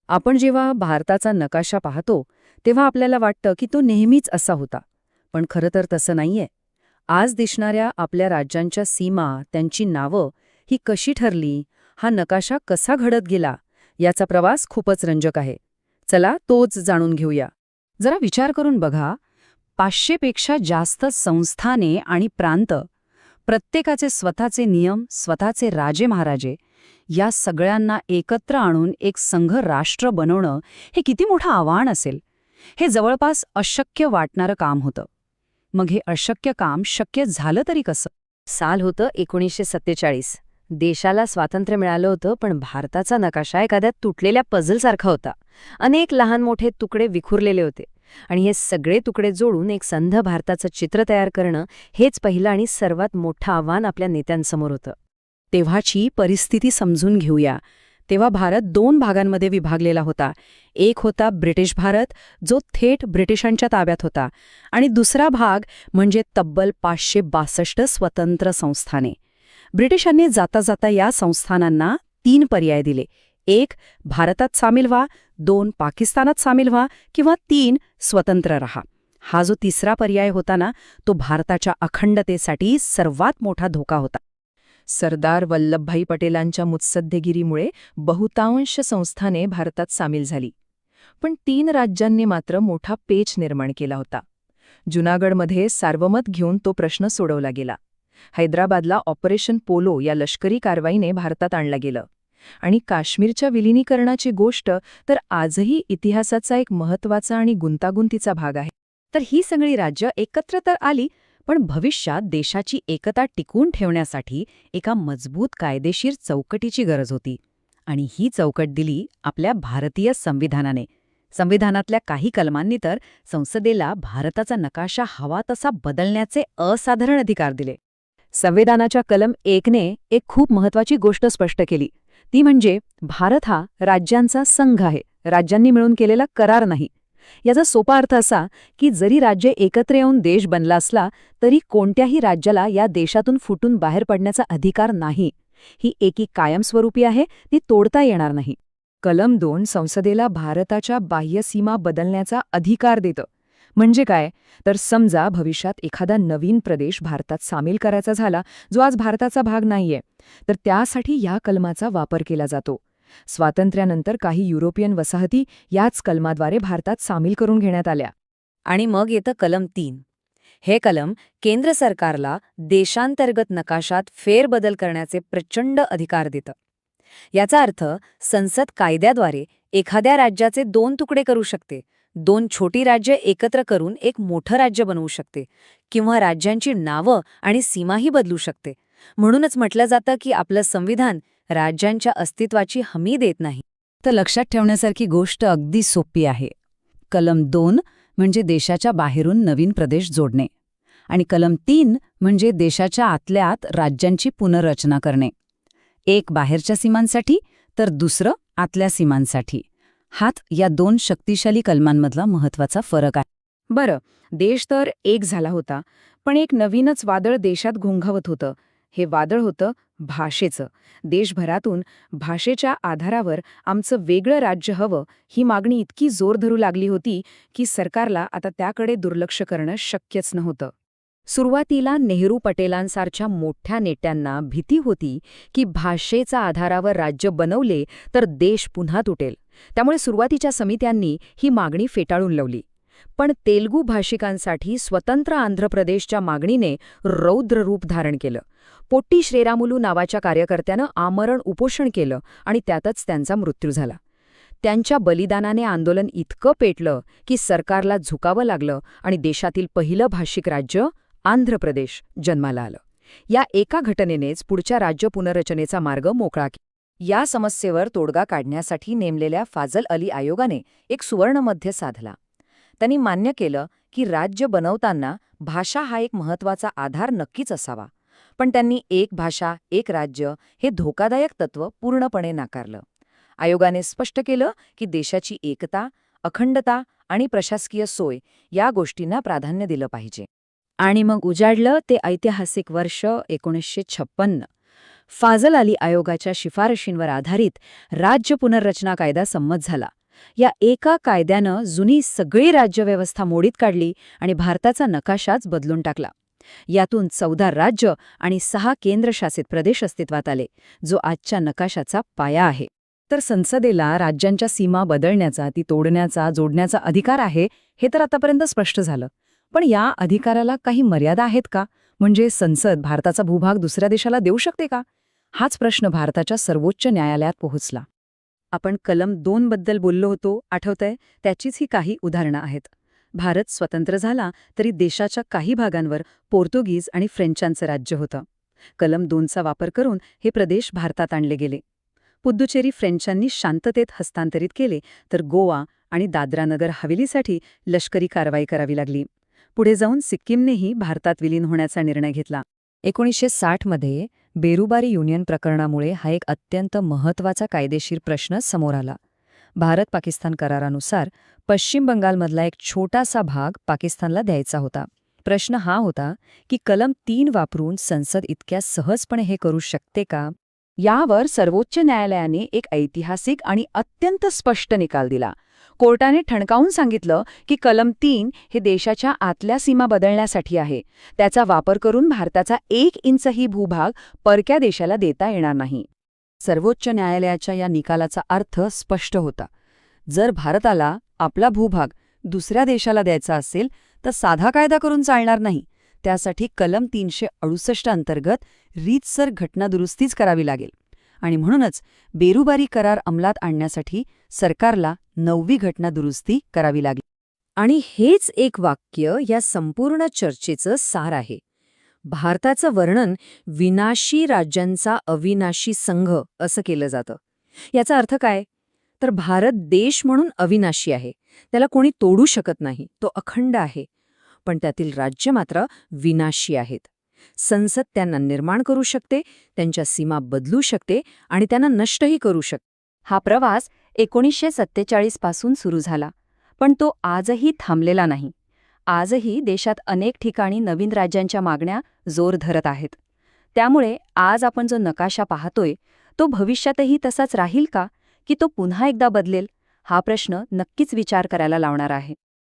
आपण जेव्हा भारताचा नकाशा पाहतो तेव्हा आपल्याला वाटतं की तो नेहमीच असा होता. पण खरं तर तसं नाहीये. आज दिसणाऱ्या आपल्या राज्यांच्या सीमा, त्यांची नावं ही कशी ठरली, हा नकाशा कसा घडत गेला, याचा प्रवास खूपच रंजक आहे. चला तोच जाणून घेऊया. जरा विचार करून बघा, 500 पेक्षा जास्त संस्थाने आणि प्रांत, प्रत्येकाचे स्वतःचे नियम, स्वतःचे राजे महाराजे, या सगळ्यांना एकत्र आणून एक संघ राष्ट्र बनवणं हे किती मोठं आव्हान असेल. हे जवळपास अशक्य वाटणारं काम होतं. मग हे अशक्य काम शक्य झालं तरी कसं? साल होतं 1947. देशाला स्वातंत्र्य मिळालं होतं, पण भारताचा नकाशा एखाद्या तुटलेल्या पझलसारखा होता. अनेक लहान मोठे तुकडे विखुरलेले होते आणि हे सगळे तुकडे जोडून एक संध भारताचं चित्र तयार करणं हेच पहिलं आणि सर्वात मोठं आव्हान आपल्या नेत्यांसमोर होतं. तेव्हाची परिस्थिती समजून घेऊया. तेव्हा भारत 2 भागांमध्ये विभागलेला होता. एक होता ब्रिटिश भारत, जो थेट ब्रिटिशांच्या ताब्यात होता, आणि दुसरा भाग म्हणजे तब्बल 562 स्वतंत्र संस्थाने. ब्रिटिशांनी जाता जाता या संस्थानांना 3 पर्याय दिले. 1 भारतात सामील व्हा, 2 पाकिस्तानात सामील व्हा, किंवा 3 स्वतंत्र रहा. हा जो तिसरा पर्याय होता ना, तो भारताच्या अखंडतेसाठी सर्वात मोठा धोका होता. सरदार वल्लभभाई पटेलांच्या मुत्सद्देगिरीमुळे बहुतांश संस्थाने भारतात सामील झाली. पण 3 राज्यांनी मात्र मोठा पेच निर्माण केला होता. जुनागडमध्ये सार्वमत घेऊन तो प्रश्न सोडवला गेला. हैदराबादला ऑपरेशन पोलो या लष्करी कारवाईने भारतात आणलं गेलं. आणि काश्मीरच्या विलिनीकरणाची गोष्ट तर आजही इतिहासाचा एक महत्त्वाचा आणि गुंतागुंतीचा भाग आहे. तर ही सगळी राज्य एकत्र तर आली, पण भविष्यात देशाची एकता टिकवून ठेवण्यासाठी एका मजबूत कायदेशीर चौकटीची गरज होती. आणि ही चौकट दिली आपल्या भारतीय संविधानाने. संविधानातल्या काही कलमांनी तर संसदेला भारताचा नकाशा हवा तसा बदलण्याचे असाधारण अधिकार दिले. संविधानाच्या कलम 1ने एक खूप महत्वाची गोष्ट स्पष्ट केली. ती म्हणजे भारत हा राज्यांचा संघ आहे, राज्यांनी मिळून केलेला करार नाही. याचा सोपा अर्थ असा की जरी राज्य एकत्र येऊन देश बनला असला तरी कोणत्याही राज्याला या देशातून फुटून बाहेर पडण्याचा अधिकार नाही. ही एकी कायमस्वरूपी आहे, ती तोडता येणार नाही. कलम 2 संसदेला भारताच्या बाह्य सीमा बदलण्याचा अधिकार देतं. म्हणजे काय? तर समजा भविष्यात एखादा नवीन प्रदेश भारतात सामील करायचा झाला, जो आज भारताचा भाग नाहीये, तर त्यासाठी या कलमाचा वापर केला जातो. स्वातंत्र्यानंतर काही युरोपियन वसाहती याच कलमाद्वारे भारतात सामील करून घेण्यात आल्या. आणि मग येतं कलम 3. हे कलम केंद्र सरकारला देशांतर्गत नकाशात फेरबदल करण्याचे प्रचंड अधिकार देतं. याचा अर्थ संसद कायद्याद्वारे एखाद्या राज्याचे 2 तुकडे करू शकते, 2 छोटी राज्य एकत्र करून एक मोठं राज्य बनवू शकते, किंवा राज्यांची नावं आणि सीमाही बदलू शकते. म्हणूनच म्हटलं जातं की आपलं संविधान राज्यांच्या अस्तित्वाची हमी देत नाही. तर लक्षात ठेवण्यासारखी गोष्ट अगदी सोपी आहे. कलम 2 म्हणजे देशाच्या बाहेरून नवीन प्रदेश जोडणे, आणि कलम 3 म्हणजे देशाच्या आतल्या आत राज्यांची पुनर्रचना करणे. एक बाहेरच्या सीमांसाठी तर दुसरं आतल्या सीमांसाठी. हाच या 2 शक्तिशाली कलमांमधला महत्वाचा फरक आहे. बरं, देश तर एक झाला होता, पण एक नवीनच वादळ देशात घोंघावत होतं. हे वादळ होतं भाषेचं. देशभरातून भाषेच्या आधारावर आमचं वेगळं राज्य हवं, ही मागणी इतकी जोर धरू लागली होती की सरकारला आता त्याकडे दुर्लक्ष करणं शक्यच नव्हतं. सुरुवातीला नेहरू पटेलांसारख्या मोठ्या नेत्यांना भीती होती की भाषेचा आधारावर राज्य बनवले तर देश पुन्हा तुटेल. त्यामुळे सुरुवातीच्या समित्यांनी ही मागणी फेटाळून लावली. पण तेलुगू भाषिकांसाठी स्वतंत्र आंध्र प्रदेशच्या मागणीने रौद्र रूप धारण केलं. पोट्टी श्रीरामुलू नावाच्या कार्यकर्त्यानं आमरण उपोषण केलं आणि त्यातच त्यांचा मृत्यू झाला. त्यांच्या बलिदानाने आंदोलन इतकं पेटलं की सरकारला झुकावं लागलं आणि देशातील पहिलं भाषिक राज्य आंध्र प्रदेश जन्माला आलं. या एका घटनेनेच पुढच्या राज्य पुनर्रचनेचा मार्ग मोकळा केला. या समस्येवर तोडगा काढण्यासाठी नेमलेल्या फाजल अली आयोगाने एक सुवर्णमध्य साधला. त्यांनी मान्य केलं की राज्य बनवताना भाषा हा एक महत्त्वाचा आधार नक्कीच असावा, पण त्यांनी एक भाषा एक राज्य हे धोकादायक तत्त्व पूर्णपणे नाकारलं. आयोगाने स्पष्ट केलं की देशाची एकता, अखंडता आणि प्रशासकीय सोय या गोष्टींना प्राधान्य दिलं पाहिजे. आणि मग उजाडलं ते ऐतिहासिक वर्ष 1956. फाझल अली आयोगाच्या शिफारशींवर आधारित राज्य पुनर्रचना कायदा संमत झाला. या एका कायद्यानं जुनी सगळी राज्यव्यवस्था मोडीत काढली आणि भारताचा नकाशाच बदलून टाकला. यातून 14 राज्य आणि 6 केंद्रशासित प्रदेश अस्तित्वात आले, जो आजच्या नकाशाचा पाया आहे. तर संसदेला राज्यांच्या सीमा बदलण्याचा, ती तोडण्याचा, जोडण्याचा अधिकार आहे, हे तर आतापर्यंत स्पष्ट झालं. पण या अधिकाराला काही मर्यादा आहेत का? म्हणजे संसद भारताचा भूभाग दुसऱ्या देशाला देऊ शकते का? हाच प्रश्न भारताच्या सर्वोच्च न्यायालयात पोहोचला. आपण कलम 2 बद्दल बोललो होतो, आठवतंय? त्याचीच ही काही उदाहरणं आहेत. भारत स्वतंत्र झाला तरी देशाच्या काही भागांवर पोर्तुगीज आणि फ्रेंचांचं राज्य होतं. कलम 2चा वापर करून हे प्रदेश भारतात आणले गेले. पुद्दुचेरी फ्रेंचांनी शांततेत हस्तांतरित केले, तर गोवा आणि दादरा नगर हवेलीसाठी लष्करी कारवाई करावी लागली. पुढे जाऊन सिक्कीमनेही भारतात विलीन होण्याचा निर्णय घेतला. 1960मध्ये बेरुबारी युनियन प्रकरणामुळे हा एक अत्यंत महत्त्वाचा कायदेशीर प्रश्न समोर आला. भारत-पाकिस्तान करारानुसार पश्चिम बंगालमधला एक छोटासा भाग पाकिस्तानला द्यायचा होता. प्रश्न हा होता की कलम 3 वापरून संसद इतक्या सहजपणे हे करू शकते का? यावर सर्वोच्च न्यायालयाने एक ऐतिहासिक आणि अत्यंत स्पष्ट निकाल दिला. कोर्टाने ठणकावून सांगितलं की कलम 3 हे देशाच्या आतल्या सीमा बदलण्यासाठी आहे. त्याचा वापर करून भारताचा 1 इंचही भूभाग परक्या देशाला देता येणार नाही. सर्वोच्च न्यायालयाच्या या निकालाचा अर्थ स्पष्ट होता. जर भारताला आपला भूभाग दुसऱ्या देशाला द्यायचा असेल तर साधा कायदा करून चालणार नाही. त्यासाठी कलम 368 अंतर्गत रीतसर घटनादुरुस्तीच करावी लागेल. आणि म्हणूनच बेरुबारी करार अंमलात आणण्यासाठी सरकारला 9वी घटनादुरुस्ती करावी लागली. आणि हेच एक वाक्य या संपूर्ण चर्चेचं सार आहे. भारताचं वर्णन विनाशी राज्यांचा अविनाशी संघ असं केलं जातं. याचा अर्थ काय? तर भारत देश म्हणून अविनाशी आहे. त्याला कोणी तोडू शकत नाही. तो अखंड आहे. पण त्यातील राज्य मात्र विनाशी आहेत. संसद त्यांना निर्माण करू शकते, त्यांच्या सीमा बदलू शकते आणि त्यांना नष्टही करू शकते. हा प्रवास 1947 पासून सुरू झाला. पण तो आजही थांबलेला नाही. आजही देशात अनेक ठिकाणी नवीन राज्यांच्या मागण्या जोर धरत आहेत. त्यामुळे आज आपण जो नकाशा पाहतोय तो भविष्यातही तसाच राहील का, की तो पुन्हा एकदा बदलेल? हा प्रश्न नक्कीच विचार करायला लावणार आहे.